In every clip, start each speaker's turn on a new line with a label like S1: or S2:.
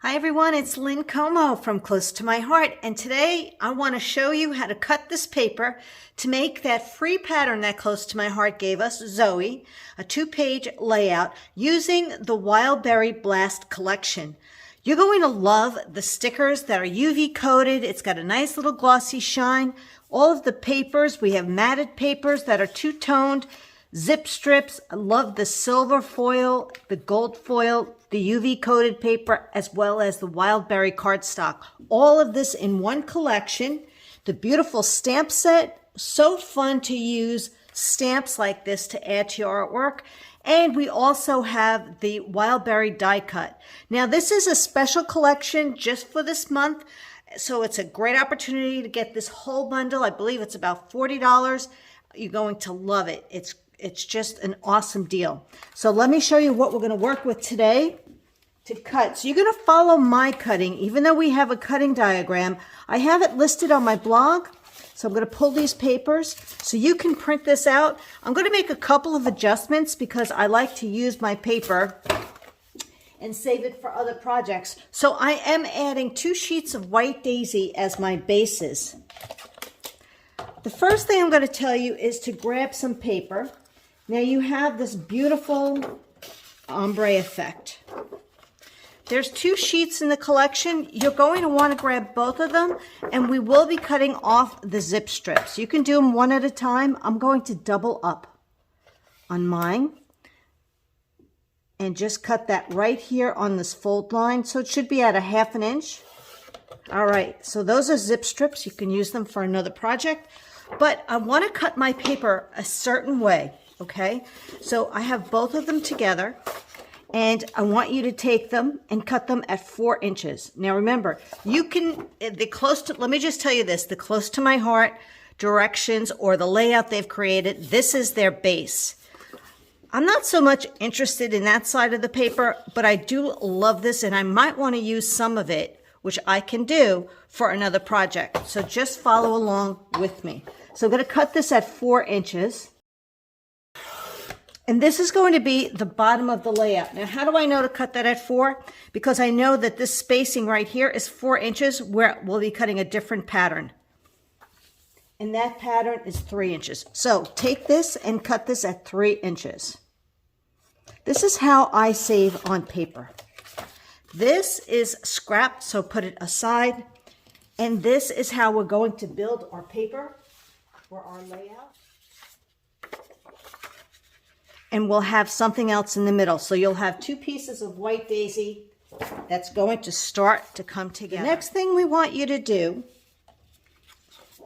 S1: Hi everyone, it's Lynn from Close to My Heart, and today I want to show you how to cut this paper to make that free pattern that Close to My Heart gave us, Zoe, a 2-page layout using the Wild Berry Blast collection. You're going to love the stickers that are UV coated. It's got a nice little glossy shine. All of the papers, we have matted papers that are two-toned, zip strips. I love the silver foil, the gold foil, the UV coated paper, as well as the wild berry cardstock. All of this in one collection. The beautiful stamp set, so fun to use stamps like this to add to your artwork. And we also have the wild berry die cut. Now this is a special collection just for this month, so it's a great opportunity to get this whole bundle. I believe it's about $40. You're going to love it. It's just an awesome deal. So let me show you what we're going to work with today to cut. So you're going to follow my cutting. Even though we have a cutting diagram, I have it listed on my blog. So I'm going to pull these papers so you can print this out. I'm going to make a couple of adjustments because I like to use my paper and save it for other projects. So I am adding 2 sheets of white daisy as my bases. The first thing I'm going to tell you is to grab some paper. Now you have this beautiful ombre effect. There's 2 sheets in the collection. You're going to want to grab both of them, and we will be cutting off the zip strips. You can do them one at a time. I'm going to double up on mine and just cut that right here on this fold line. So it should be at a 1/2 inch. All right, so those are zip strips. You can use them for another project, but I want to cut my paper a certain way, okay? So I have both of them together. And I want you to take them and cut them at 4 inches. Now remember, you can, let me just tell you this, the Close to My Heart directions or the layout they've created, this is their base. I'm not so much interested in that side of the paper, but I do love this and I might want to use some of it, which I can do for another project. So just follow along with me. So I'm going to cut this at 4 inches. And this is going to be the bottom of the layout. Now, how do I know to cut that at 4? Because I know that this spacing right here is 4 inches where we'll be cutting a different pattern. And that pattern is 3 inches. So take this and cut this at 3 inches. This is how I save on paper. This is scrap, so put it aside. And this is how we're going to build our paper for our layout. And we'll have something else in the middle. So you'll have 2 pieces of white daisy that's going to start to come together. The next thing we want you to do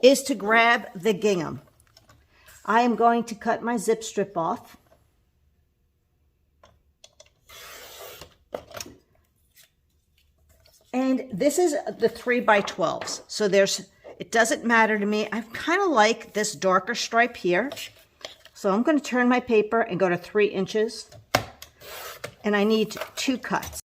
S1: is to grab the gingham. I am going to cut my zip strip off. And this is the 3x12s. So it doesn't matter to me. I kind of like this darker stripe here. So I'm going to turn my paper and go to 3 inches, and I need 2 cuts.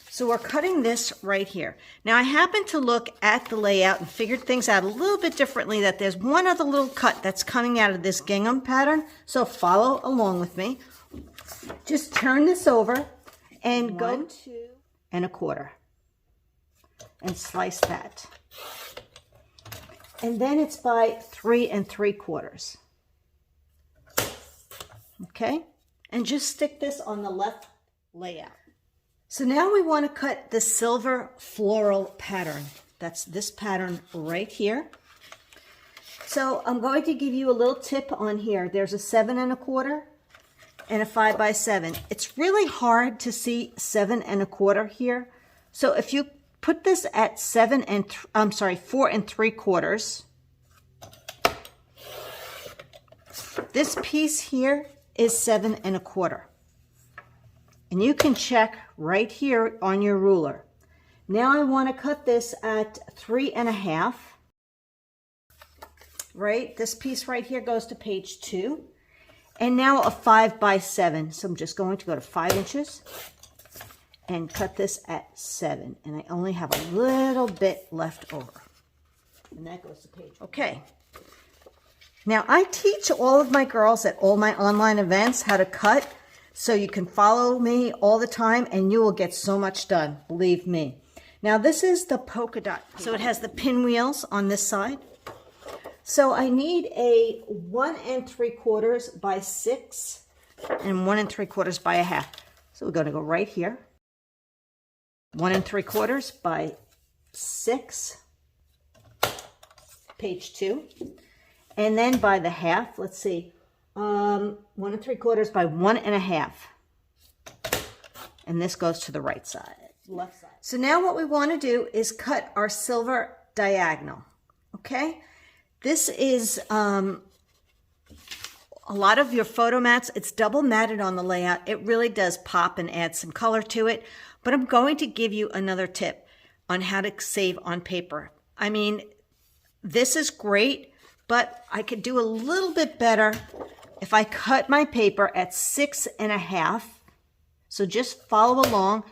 S1: So we're cutting this right here. Now I happened to look at the layout and figured things out a little bit differently, that there's one other little cut that's coming out of this gingham pattern. So follow along with me. Just turn this over and go 2 1/4 and slice that. And then it's by 3 3/4. Okay, and just stick this on the left layout. So now we want to cut the silver floral pattern. That's this pattern right here. So I'm going to give you a little tip on here. There's a 7 1/4 and a 5x7. It's really hard to see 7 1/4 here. So if you put this at 4 3/4, this piece here is 7 1/4. And you can check right here on your ruler. Now I want to cut this at 3 1/2. Right? This piece right here goes to page 2. And now a 5x7. So I'm just going to go to 5 inches and cut this at 7. And I only have a little bit left over. And that goes to page 1. Okay. Now, I teach all of my girls at all my online events how to cut so you can follow me all the time and you will get so much done, believe me. Now this is the polka dot paper. So it has the pinwheels on this side. So I need a 1 3/4 by 6 and 1 3/4 by 1/2. So we're going to go right here. 1 3/4 by 6, page 2. And then by the 1/2, let's see, 1 3/4 by 1 1/2. And this goes to the right side, left side. So now what we want to do is cut our silver diagonal, okay? This is a lot of your photo mats. It's double matted on the layout. It really does pop and add some color to it. But I'm going to give you another tip on how to save on paper. I mean, this is great, but I could do a little bit better if I cut my paper at 6 1/2. So just follow along.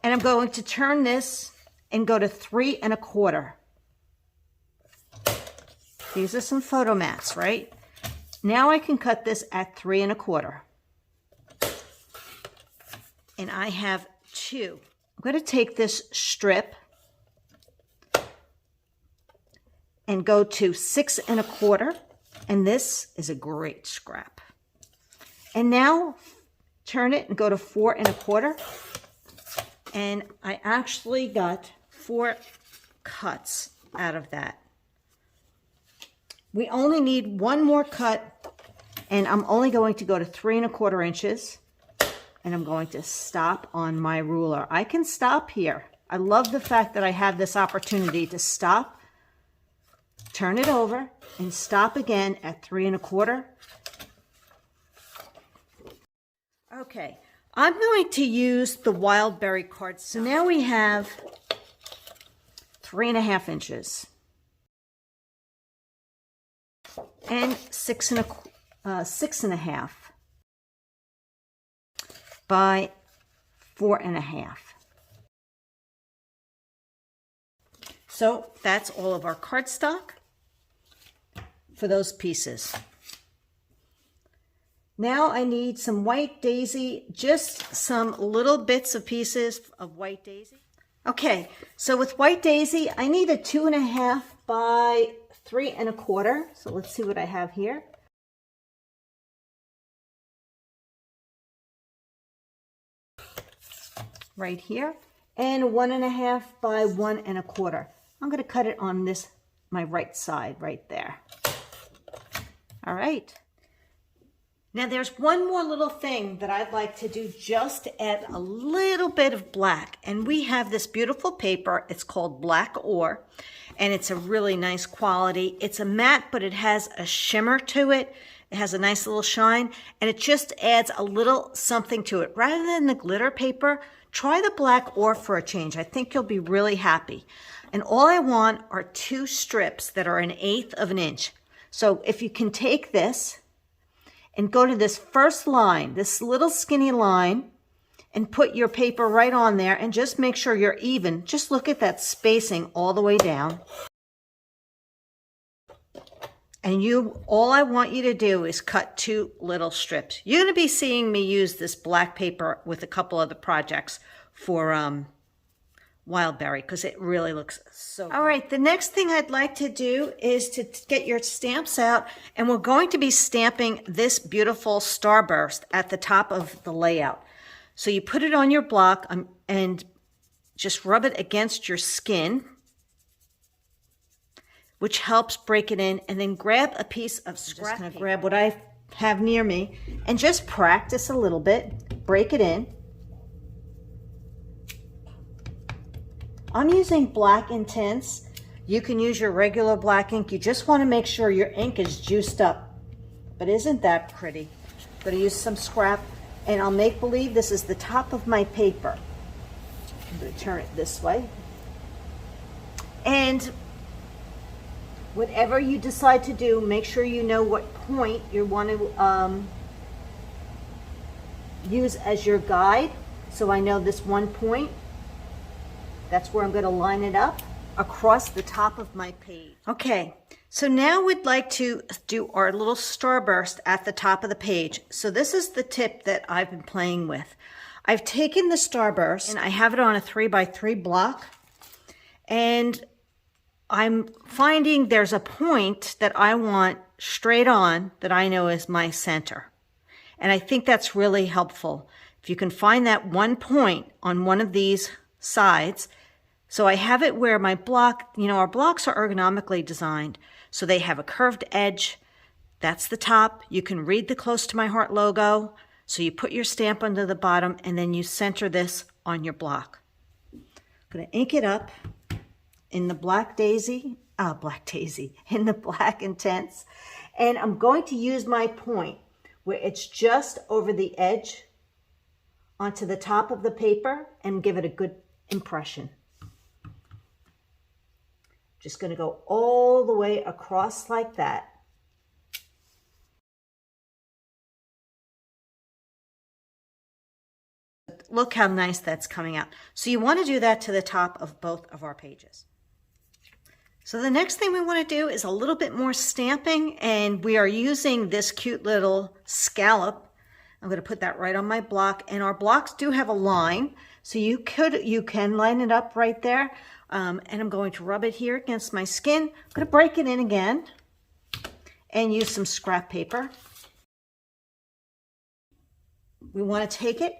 S1: And I'm going to turn this and go to 3 1/4. These are some photo mats, right? Now I can cut this at 3 1/4. And I have 2. I'm going to take this strip and go to 6 1/4. And this is a great scrap. And now turn it and go to 4 1/4. And I actually got 4 cuts out of that. We only need one more cut, and I'm only going to go to 3 1/4 inches, and I'm going to stop on my ruler. I can stop here. I love the fact that I have this opportunity to stop, turn it over, and stop again at 3 1/4. Okay, I'm going to use the wild berry card. So now we have 3 1/2 inches. And 6 1/2 by 4 1/2. So that's all of our cardstock for those pieces. Now I need some white daisy, just some little bits of pieces of white daisy. Okay, so with white daisy, I need a 2 1/2 by 3 1/4. So let's see what I have here. Right here. And 1 1/2 by 1 1/4. I'm going to cut it on this, my right side right there. All right. Now there's one more little thing that I'd like to do, just to add a little bit of black. And we have this beautiful paper. It's called Black Ore, and it's a really nice quality. It's a matte, but it has a shimmer to it. It has a nice little shine, and it just adds a little something to it. Rather than the glitter paper, try the Black Ore for a change. I think you'll be really happy. And all I want are 2 strips that are 1/8 of an inch. So if you can take this and go to this first line, this little skinny line, and put your paper right on there, and just make sure you're even. Just look at that spacing all the way down. And all I want you to do is cut 2 little strips. You're going to be seeing me use this black paper with a couple other projects for wild berry, because it really looks so good. All right, the next thing I'd like to do is to get your stamps out, and we're going to be stamping this beautiful starburst at the top of the layout. So you put it on your block and just rub it against your skin, which helps break it in, and then grab a piece of scrap paper. Grab what I have near me and just practice a little bit, break it in. I'm using black intense. You can use your regular black ink. You just want to make sure your ink is juiced up. But isn't that pretty? I'm going to use some scrap, and I'll make believe this is the top of my paper. I'm going to turn it this way. And whatever you decide to do, make sure you know what point you want to use as your guide. So I know this one point. That's where I'm going to line it up. across the top of my page. Okay, so now we'd like to do our little starburst at the top of the page. So this is the tip that I've been playing with. I've taken the starburst and I have it on a 3x3 block, and I'm finding there's a point that I want straight on that I know is my center. And I think that's really helpful. If you can find that one point on one of these sides. So I have it where my block, our blocks are ergonomically designed. So they have a curved edge. That's the top. You can read the Close to My Heart logo. So you put your stamp under the bottom and then you center this on your block. I'm going to ink it up in the in the Black Intense. And I'm going to use my point where it's just over the edge onto the top of the paper and give it a good impression. Just going to go all the way across like that. Look how nice that's coming out. So you want to do that to the top of both of our pages. So the next thing we want to do is a little bit more stamping, and we are using this cute little scallop. I'm going to put that right on my block, and our blocks do have a line, so you can line it up right there. And I'm going to rub it here against my skin. I'm going to break it in again and use some scrap paper. We want to take it,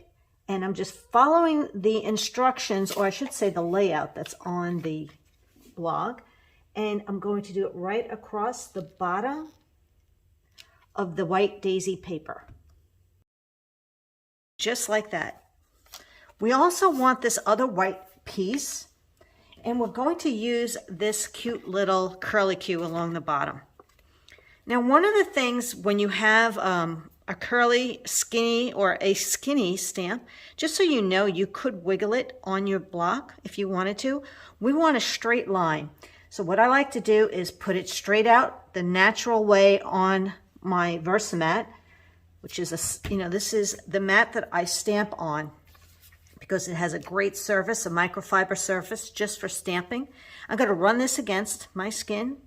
S1: and I'm just following the instructions, or I should say the layout that's on the blog. And I'm going to do it right across the bottom of the white daisy paper. Just like that. We also want this other white piece, and we're going to use this cute little curlicue along the bottom. Now, one of the things when you have a curly, skinny, or a skinny stamp, just so you know, you could wiggle it on your block if you wanted to. We want a straight line. So what I like to do is put it straight out the natural way on my Versamat, which is this is the mat that I stamp on because it has a great surface, a microfiber surface just for stamping. I'm going to run this against my skin.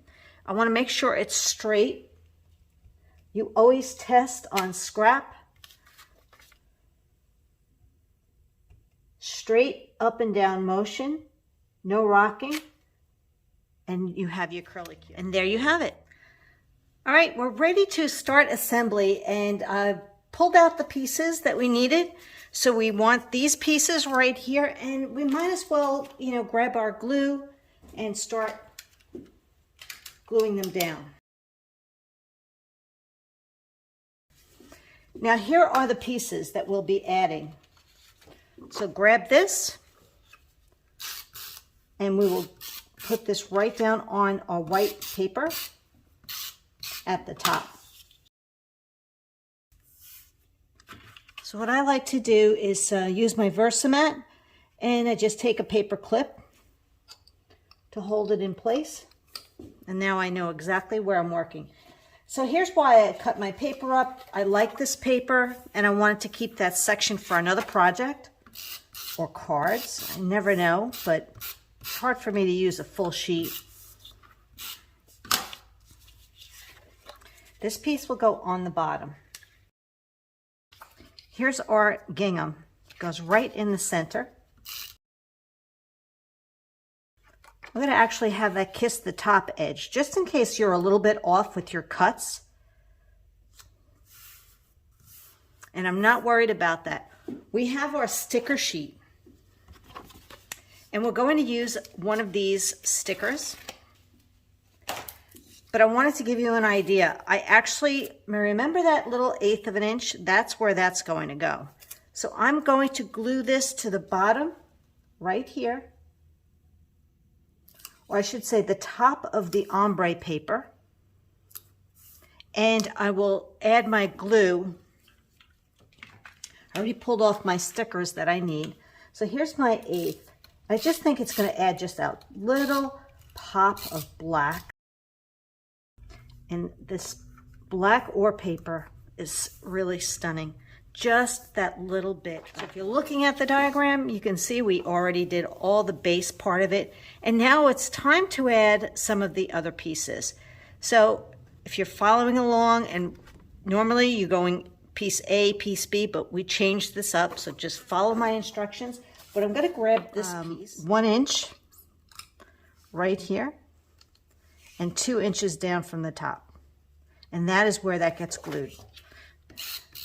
S1: I want to make sure it's straight. You always test on scrap. Straight up and down motion, no rocking. And you have your curlicue. And there you have it. All right, we're ready to start assembly, and I've pulled out the pieces that we needed. So we want these pieces right here, and we might as well, grab our glue and start gluing them down. Now here are the pieces that we'll be adding. So grab this, and we will put this right down on our white paper at the top. So what I like to do is use my Versamat, and I just take a paper clip to hold it in place. And now I know exactly where I'm working. So here's why I cut my paper up. I like this paper, and I wanted to keep that section for another project or cards. I never know, but it's hard for me to use a full sheet. This piece will go on the bottom. Here's our gingham. It goes right in the center. I'm going to actually have that kiss the top edge, just in case you're a little bit off with your cuts. And I'm not worried about that. We have our sticker sheet. And we're going to use one of these stickers. But I wanted to give you an idea. I actually, remember that little 1/8 of an inch? That's where that's going to go. So I'm going to glue this to the bottom right here. Or I should say the top of the ombre paper. And I will add my glue. I already pulled off my stickers that I need. So here's my 1/8. I just think it's going to add just a little pop of black. And this black ore paper is really stunning. just that little bit. So if you're looking at the diagram, you can see we already did all the base part of it. And now it's time to add some of the other pieces. So if you're following along, and normally you're going piece A, piece B, but we changed this up. So just follow my instructions. But I'm going to grab this piece, 1 inch right here, and 2 inches down from the top. And that is where that gets glued.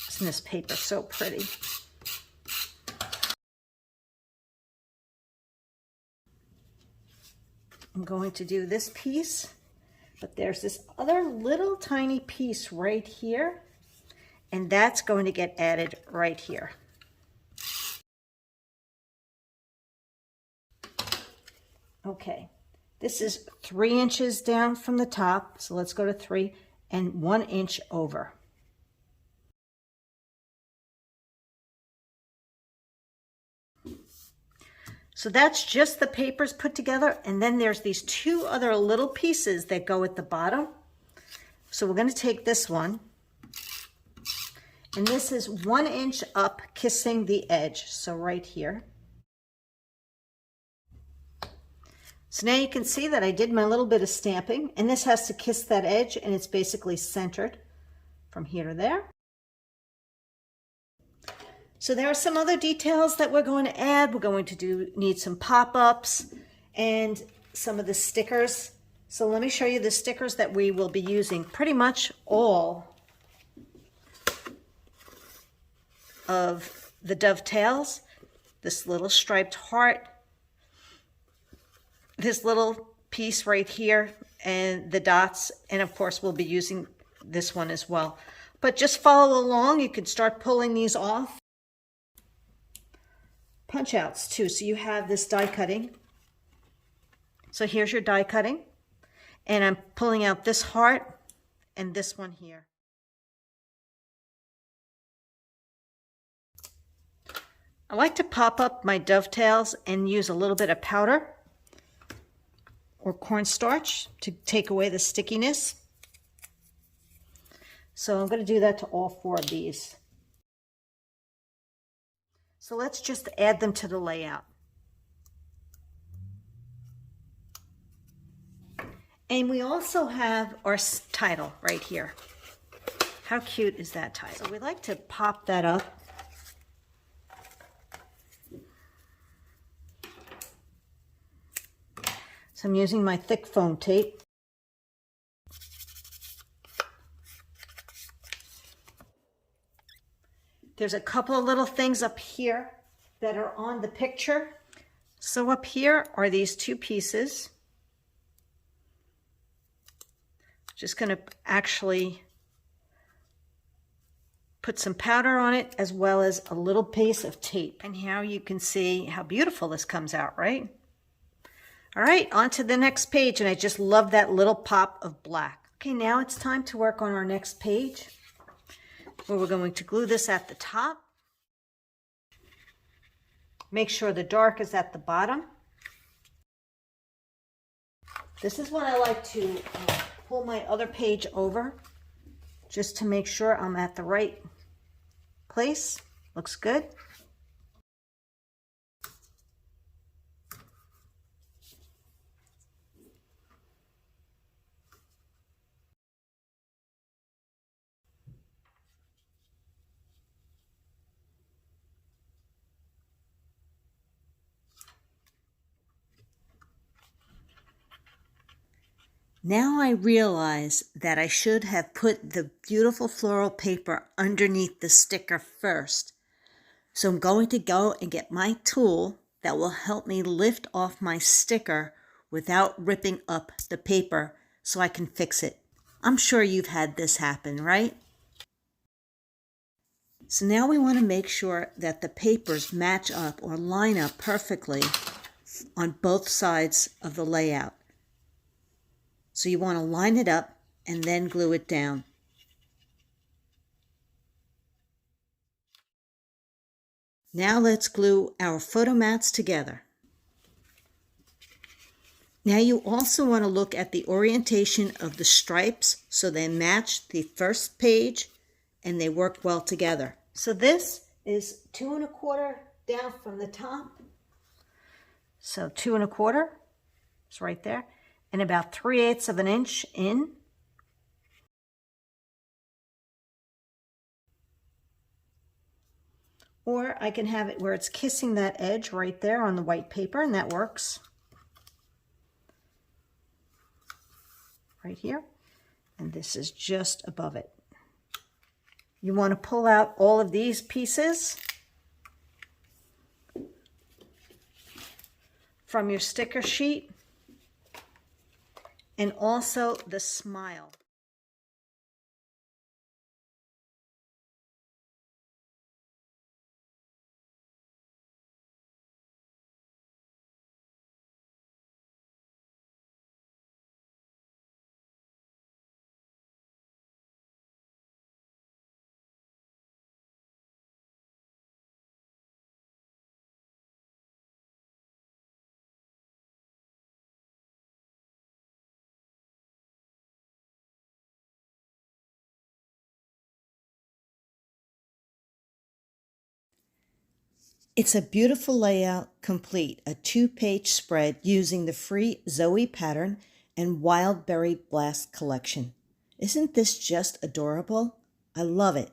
S1: Isn't this paper so pretty? I'm going to do this piece, but there's this other little tiny piece right here, and that's going to get added right here. Okay, this is 3 inches down from the top, so let's go to 3, and 1 inch over. So that's just the papers put together, and then there's these 2 other little pieces that go at the bottom. So we're going to take this one, and this is 1 inch up, kissing the edge, so right here. So now you can see that I did my little bit of stamping, and this has to kiss that edge, and it's basically centered from here to there. So there are some other details that we're going to add. We're going to need some pop-ups and some of the stickers. So let me show you the stickers that we will be using. Pretty much all of the dovetails, this little striped heart, this little piece right here, and the dots, and of course we'll be using this one as well. But just follow along. You can start pulling these off. Punch outs too, so you have this die cutting. So here's your die cutting, and I'm pulling out this heart and this one here. I like to pop up my dovetails and use a little bit of powder or cornstarch to take away the stickiness. So I'm going to do that to all 4 of these. So let's just add them to the layout. And we also have our title right here. How cute is that title? So we like to pop that up. So I'm using my thick foam tape. There's a couple of little things up here that are on the picture. So up here are these 2 pieces. Just going to actually put some powder on it, as well as a little piece of tape. And here you can see how beautiful this comes out, right? All right, on to the next page, and I just love that little pop of black. Okay, now it's time to work on our next page, where we're going to glue this at the top. Make sure the dark is at the bottom. This is when I like to pull my other page over, just to make sure I'm at the right place. Looks good. Now I realize that I should have put the beautiful floral paper underneath the sticker first. So I'm going to go and get my tool that will help me lift off my sticker without ripping up the paper so I can fix it. I'm sure you've had this happen, right? So now we want to make sure that the papers match up or line up perfectly on both sides of the layout. So you want to line it up and then glue it down. Now let's glue our photo mats together. Now you also want to look at the orientation of the stripes so they match the first page and they work well together. So this is 2 1/4 down from the top. So 2 1/4 is right there, and about 3/8 of an inch in. Or I can have it where it's kissing that edge right there on the white paper, and that works. Right here. And this is just above it. You want to pull out all of these pieces from your sticker sheet, and also the smile. It's a beautiful layout, complete, a 2-page spread using the free Zoe pattern and Wild Berry Blast collection. Isn't this just adorable? I love it.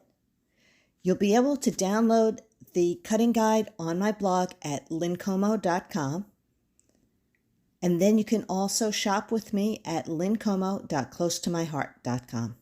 S1: You'll be able to download the cutting guide on my blog at lynncomo.com. And then you can also shop with me at lynncomo.closetomyheart.com.